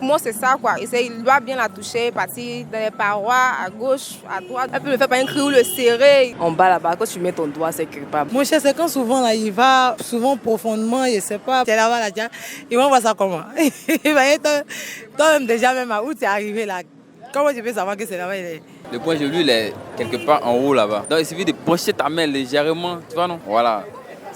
pour moi, c'est ça, quoi. Il doit bien la toucher, partir dans les parois, à gauche, à droite. Elle peut le faire par un cri ou le serrer. En bas là-bas, quand tu mets ton doigt, c'est culpable. Mon cher, c'est quand souvent là, il va souvent profondément, je sais pas, t'es là-bas, là, ils vont voir ça comment. Toi-même déjà, même à où tu es arrivé là, comment tu peux savoir que c'est là-bas? Le point G, lui, il est quelque part en haut là-bas. Donc il suffit de pencher ta main légèrement, tu vois, non? Voilà.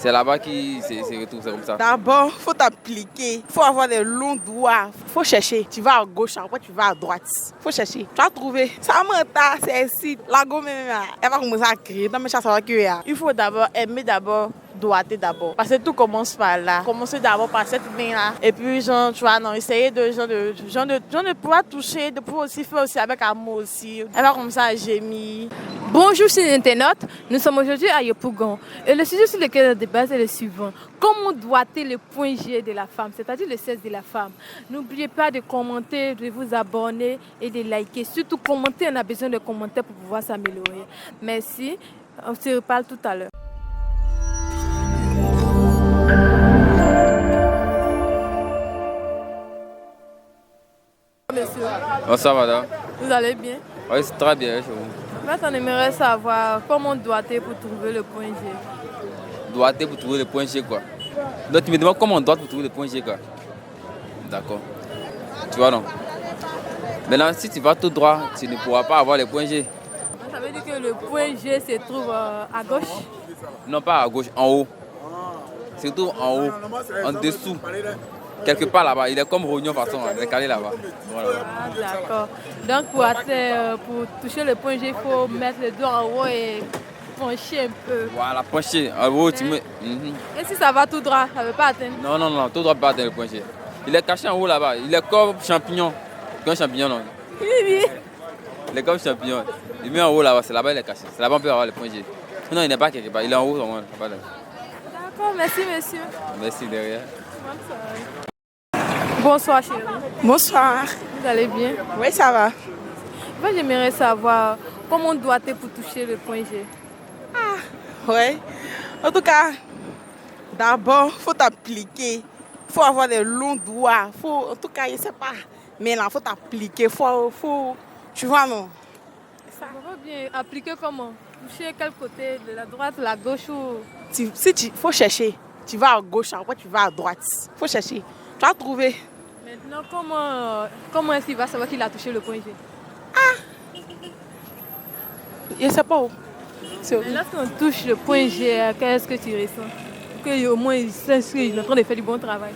C'est là-bas qui c'est tout, c'est comme ça. D'abord, il faut t'appliquer. Il faut avoir des longs doigts. Il faut chercher. Tu vas à gauche, après tu vas à droite. Il faut chercher. Tu vas trouver. Ça m'entend, c'est ici. La gomme, elle va commencer à crier. Dans mes chats, ça va crier. Il faut d'abord aimer d'abord. Doigter d'abord. Parce que tout commence par là. Commencer d'abord par cette main-là. Et puis, genre, tu vois, non, essayer de pouvoir toucher, de pouvoir aussi faire aussi avec amour aussi. Elle va comme ça à gémir. Bonjour, chers internautes. Nous sommes aujourd'hui à Yopougon. Et le sujet sur lequel on débat est le suivant. Comment doigter le point G de la femme, c'est-à-dire le sexe de la femme? N'oubliez pas de commenter, de vous abonner et de liker. Surtout, commenter, on a besoin de commentaires pour pouvoir s'améliorer. Merci. On se reparle tout à l'heure. Monsieur. Bonsoir madame. Vous allez bien? Oui, c'est très bien chez vous. En fait, on aimerait savoir comment doigter pour trouver le point G. Doigter pour trouver le point G, quoi. Donc tu me demandes comment on doit pour trouver le point G, quoi. D'accord. Tu vois, non? Maintenant, si tu vas tout droit, tu ne pourras pas avoir le point G. Ça veut dire que le point G se trouve à gauche? Non, pas à gauche, en haut. Surtout en haut, en dessous. Quelque part là-bas, il est comme rognon façon, il est calé là-bas. Voilà. Ah, d'accord. Donc pour toucher le point G, il faut mettre le doigt en haut et pencher un peu. Voilà, pencher. En haut, tu mets. Et si ça va tout droit, ça ne veut pas atteindre? Non, tout droit pas atteindre le point G. Il est caché en haut là-bas, il est comme champignon. Comme champignon, non? Oui. Il est comme champignon. Il met en haut là-bas, c'est là-bas il est caché. C'est là-bas on peut avoir le point G. Non, il n'est pas quelque part, il est en haut. D'accord, merci monsieur. Merci derrière. Bonsoir chérie. Bonsoir. Vous allez bien? Oui, ça va. Moi, j'aimerais savoir comment doit-on pour toucher le point G. Oui. En tout cas, d'abord, il faut t'appliquer. Il faut avoir des longs doigts. En tout cas, je ne sais pas. Mais là, il faut t'appliquer. Tu vois, non? Ça va bien. Appliquer comment? Toucher quel côté? De la droite, la gauche ou... Il faut chercher. Tu vas à gauche, après tu vas à droite. Il faut chercher. Tu vas trouver. Maintenant, comment est-ce qu'il va savoir qu'il a touché le point G? Je ne sais pas où. Lorsqu'on touche le point G, qu'est-ce que tu ressens? Qu'au moins il sait qu'il est en train de faire du bon travail.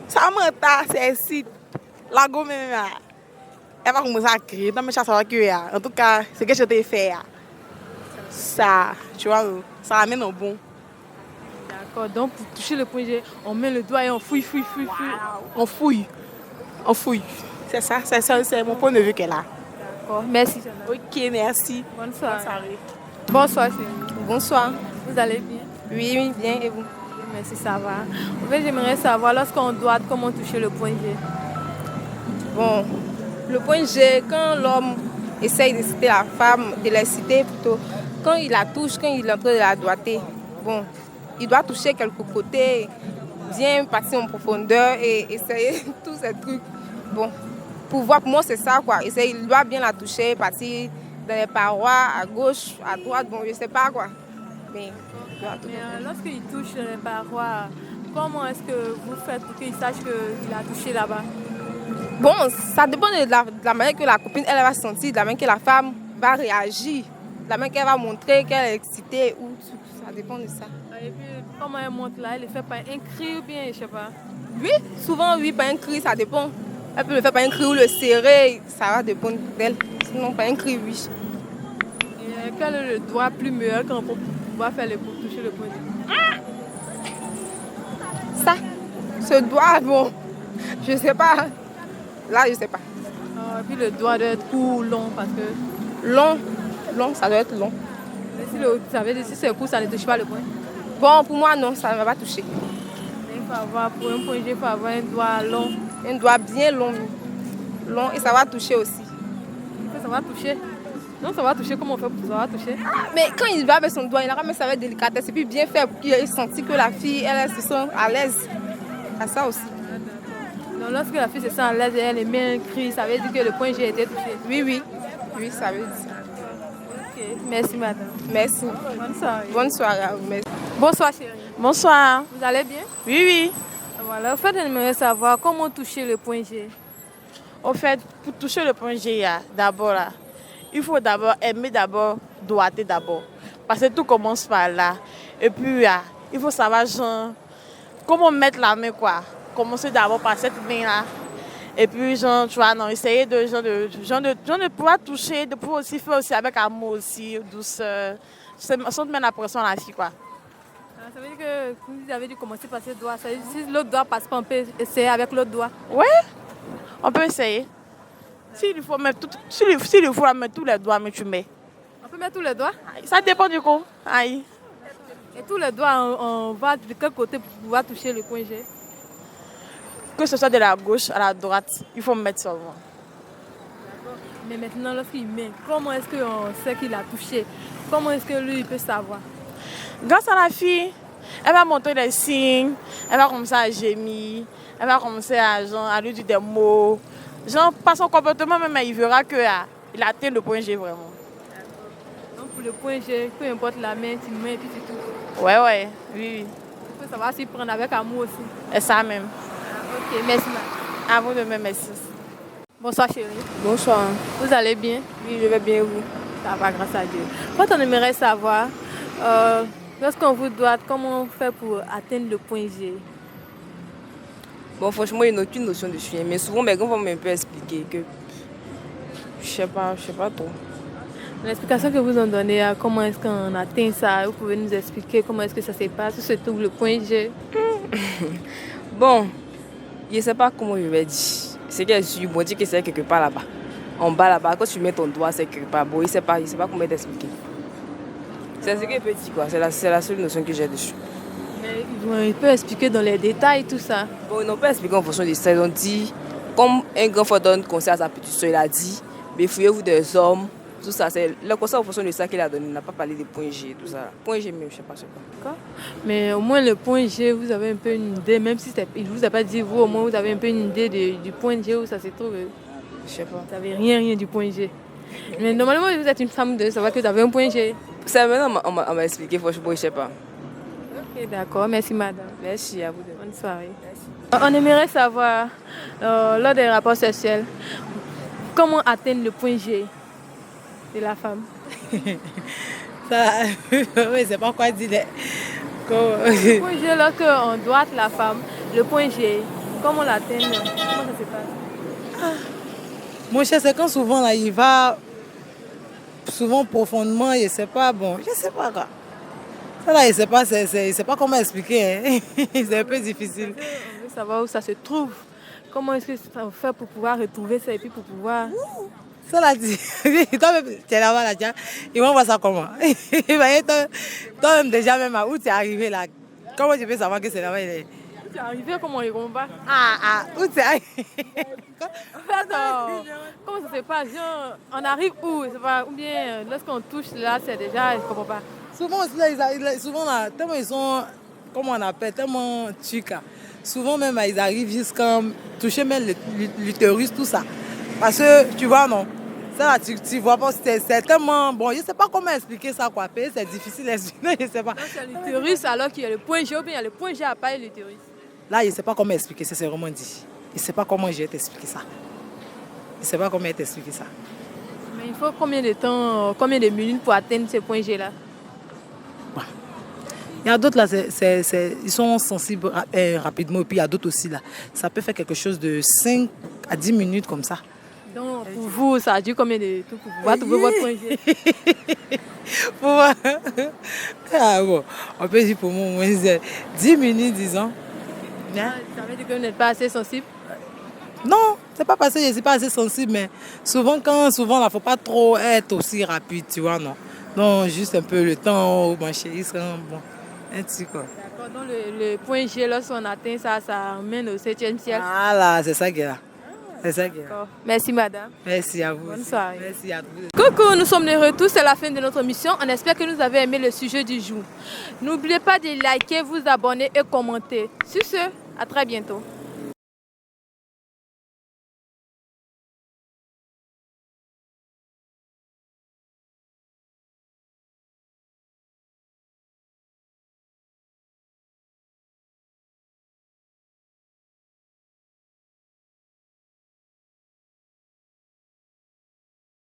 Ça m'entend, c'est ici. La gomme, elle va commencer à crier. Dans mes chats, ça va crier. En tout cas, c'est ce que je t'ai fait. Ça, tu vois, ça amène au bon. D'accord, donc pour toucher le point G, on met le doigt et on fouille. On fouille. C'est ça, c'est mon point de vue qu'elle a. D'accord, merci. Ok, merci. Bonne soirée. Bonsoir, chérie. Bonsoir. Vous allez bien? Oui, bien, et vous? Merci, ça va. En fait, j'aimerais savoir, lorsqu'on doit, comment toucher le point G? Bon, le point G, quand l'homme essaye de citer la femme, de la citer plutôt, quand il la touche, quand il est en train de la doigter, bon, il doit toucher quelques côtés, bien partir en profondeur et essayer tous ces trucs. Bon, pour moi, c'est ça, quoi. Il doit bien la toucher, partir dans les parois, à gauche, à droite, bon, je sais pas, quoi. Mais lorsqu'il touche les parois, comment est-ce que vous faites pour qu'il sache qu'il a touché là-bas? Bon, ça dépend de la manière que la copine elle va sentir, de la manière que la femme va réagir, de la manière qu'elle va montrer qu'elle est excitée, ou ça dépend de ça. Et puis, comment elle montre là? Elle le fait par un cri ou bien, je sais pas? Oui, souvent, oui, par un cri, ça dépend. Elle peut le faire par un cri ou le serrer, ça va dépendre d'elle. Sinon, par un cri, oui. Et quel est le doigt plus meilleur qu'on peut pouvoir faire pour toucher le point G? Ça, ce doigt, bon, je sais pas. Là, je sais pas. Et puis le doigt doit être court, long, parce que... Long, ça doit être long. Mais si c'est court, ça ne touche pas le point? Bon, pour moi, non, ça ne va pas toucher. Il faut avoir, pour un point G, il faut avoir un doigt long. Un doigt bien long. Long, et ça va toucher aussi. Ça va toucher? Non, ça va toucher, comment on fait pour ça va toucher? Mais quand il va avec son doigt, il ramène ça avec délicatesse et puis bien faire pour qu'il ait senti que la fille, elle se sent à l'aise. À ça aussi. Donc lorsque la fille se sent à l'aise et les mains crient, ça veut dire que le point G a été touché. Oui, ça veut dire. Ok, merci madame. Merci. Bonne soirée. Bonne soirée à vous. Merci. Bonsoir chérie. Bonsoir. Vous allez bien? Oui, oui. Voilà, au fait, on aimerait savoir comment toucher le point G. Au fait, pour toucher le point G, d'abord, là, il faut d'abord aimer doigter d'abord. Parce que tout commence par là. Et puis, il faut savoir genre, comment mettre la main, quoi. Commencer d'abord par cette main-là. Et puis, genre, tu vois, non, essayer de pouvoir toucher, de pouvoir aussi faire aussi avec amour aussi, douceur. Sans te mettre la pression à la fille, quoi. Ça veut dire que vous avez dû commencer par ce doigt. Ça veut dire que si l'autre doigt passe pas, on peut essayer avec l'autre doigt. Oui, on peut essayer. S'il faut mettre tous les doigts, mais tu mets. On peut mettre tous les doigts? Ça dépend du coup. Aïe. Et tous les doigts, on va de quel côté pour pouvoir toucher le point G? Que ce soit de la gauche à la droite, il faut mettre seulement. Mais maintenant, lorsqu'il met, comment est-ce qu'on sait qu'il a touché? Comment est-ce que lui, il peut savoir? Grâce à la fille, elle va montrer des signes, elle va commencer à gémir, elle va commencer à lui dire des mots. Genre, par son comportement même, il verra qu'il atteint le point G vraiment. Donc pour le point G, peu importe la main, tu mets et puis tu touches. Ouais, oui. Il faut savoir s'y prendre avec amour aussi. Et ça même. Ok, merci madame. À vous de même, merci. Bonsoir chérie. Bonsoir. Vous allez bien? Oui, je vais bien, vous. Ça va, grâce à Dieu. Quand on aimerait savoir, lorsqu'on vous doit, comment on fait pour atteindre le point G? Bon, franchement, il n'y a aucune notion de chien, mais souvent, mes grands-parents m'ont un peu expliqué que je sais pas trop. L'explication que vous ont donnée, comment est-ce qu'on atteint ça, vous pouvez nous expliquer comment est-ce que ça se passe, où se trouve le point G? Bon, je ne sais pas comment je vais dire. C'est que je suis bon, dire que c'est quelque part là-bas. En bas là-bas, quand tu mets ton doigt, c'est quelque part. Bon, je ne sais pas comment t'expliquer. C'est ce que je peux dire, quoi. C'est la seule notion que j'ai dessus. Mais il peut expliquer dans les détails tout ça. Bon, ils n'ont pas expliqué en fonction de ça. Ils ont dit, comme un grand frère donne conseil à sa petite soeur, il a dit, méfiez-vous des hommes, tout ça. C'est le conseil en fonction de ça qu'il a donné. Il n'a pas parlé des points G, tout ça. Point G même, je ne sais pas. D'accord. Mais au moins le point G, vous avez un peu une idée, même si il ne vous a pas dit, vous au moins vous avez un peu une idée du point G où ça se trouve. Je sais pas. Vous n'avez rien du point G. Mais normalement, vous êtes une femme de savoir que vous avez un point G. Ça maintenant, on m'a expliqué, franchement, je ne sais pas. Ok, d'accord. Merci, madame. Merci à vous. Bonne soirée. Merci. On aimerait savoir, lors des rapports sexuels, comment atteindre le point G de la femme. Ça, oui, c'est pas quoi dire. Le point G, lorsqu'on doit la femme, le point G, comment l'atteindre? Comment ça se passe? Mon cher, c'est quand souvent là, il va souvent profondément, je sais pas, bon, je sais pas quoi. Ça là, je sais pas comment expliquer. Hein. C'est un peu difficile. On veut savoir où ça se trouve. Comment est-ce que ça fait pour pouvoir retrouver ça et puis pour pouvoir... Ça là, toi-même, tu es là-bas, là, tiens. Ils vont voir ça comment. Toi-même, déjà, même où tu es arrivé là, comment tu peux savoir que c'est là-bas? Tu es arrivé comment on les combat? Où tu es arrivé? Comment ça se passe? Genre, on arrive où? Pas, ou bien lorsqu'on touche là, c'est déjà, je ne comprends pas. Souvent, là, tellement ils sont, comment on appelle, tellement tucs. Souvent même, ils arrivent jusqu'à toucher même l'utérus, tout ça. Parce que, tu vois, non, ça là, tu vois pas, c'est tellement, bon, je sais pas comment expliquer ça, quoi. C'est difficile à expliquer, je sais pas. Donc c'est l'utérus alors qu'il y a le point G, ou bien il y a le point G à part l'utérus. Là, je sais pas comment expliquer, c'est vraiment dit. Je sais pas comment je vais t'expliquer ça. Je sais pas comment t'expliquer ça. Mais il faut combien de temps, combien de minutes pour atteindre ce point G là? Il y a d'autres là, ils sont sensibles rapidement, et puis il y a d'autres aussi là. Ça peut faire quelque chose de 5 à 10 minutes comme ça. Donc pour vous, ça a dû combien de temps pour pouvoir trouver votre point G? Ah bon, on peut dire pour moi, au moins 10 minutes, disons. Ça veut dire que vous n'êtes pas assez sensible? Non, c'est pas parce que je ne suis pas assez sensible, mais souvent, il ne faut pas trop être aussi rapide, tu vois, non. Non, juste un peu le temps, ma chérie, c'est bon. Un petit quoi. D'accord, donc le point G, lorsqu'on atteint ça, ça mène au 7e ciel. Ah là, c'est ça qui est là. C'est ça qui est là. D'accord. Merci madame. Merci à vous. Bonne soirée. Merci à vous. Coucou, nous sommes de retour, c'est la fin de notre mission. On espère que vous avez aimé le sujet du jour. N'oubliez pas de liker, vous abonner et commenter. Sur ce, à très bientôt.